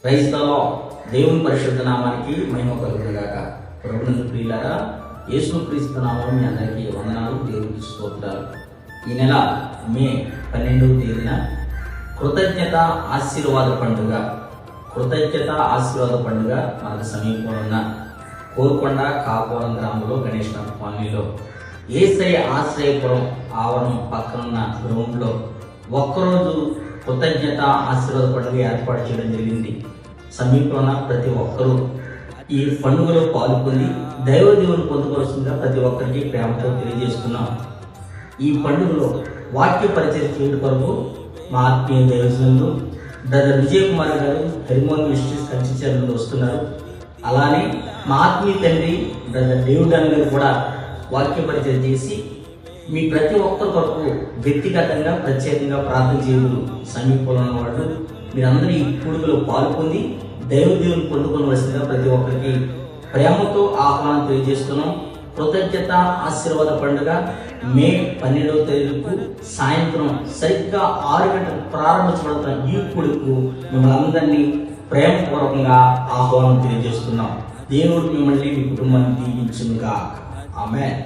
క్రైస్తవ దేవుని పరిశుద్ధ నామానికి మహిమ కలుగునుగాక. ప్రభువునందు ప్రియులారా, యేసుక్రీస్తు నామములో మీ అందరికీ వందనాలు, దేవునికి స్తోత్రాలు. ఈ నెల మే 12వ తేదీన కృతజ్ఞత ఆశీర్వాద పండుగ మనకు సమీపంలో ఉన్న కోరుకొండ కాపురం గ్రామంలో గణేష్ కాలనీలో ఏసై ఆశ్రయపురం ఆవరణం పక్కనున్న గ్రౌండ్లో ఒక్కరోజు కృతజ్ఞత ఆశీర్వాద పండుగ ఏర్పాటు చేయడం జరిగింది. సమీపంలో ప్రతి ఒక్కరూ ఈ పండుగలో పాల్గొని దైవదేవుని పొందుపరుస్తుందిగా ప్రతి ఒక్కరికి ప్రేమతో తెలియజేస్తున్నాం. ఈ పండుగలో వాక్య పరిచయం చేయడం కొరకు మా ఆత్మీయ దైవజనులు బ్రదర్ విజయ్ కుమార్ గారు హెర్మోన్ మినిస్ట్రీస్ కంచిచర్ నుండి వస్తున్నారు. అలానే మా ఆత్మీయ తండ్రి బ్రదర్ డేవిడ్ గారు కూడా వాక్య పరిచయం చేసి మీ ప్రతి ఒక్కరి కొరకు వ్యక్తిగతంగా ప్రత్యేకంగా ప్రార్థన చేయదు. సమీపంలో ఉన్న వాళ్ళు మీరందరూ ఈ కూడుకలో పాల్గొని దైవదేవుని పొందుకోవలసిందిగా ప్రతి ఒక్కరికి ప్రేమతో ఆహ్వానం తెలియజేస్తున్నాం. కృతజ్ఞత ఆశీర్వాద పండుగ మే 12వ తేదీకు సాయంత్రం సరిగ్గా 6 గంటలకు ప్రారంభించబడుతున్న ఈ కూడుకు మిమ్మల్ని అందరినీ ప్రేమపూర్వకంగా ఆహ్వానం తెలియజేస్తున్నాం. దేవుడు మిమ్మల్ని మీ కుటుంబాన్ని దీవించునుగాక. ఆమేన్.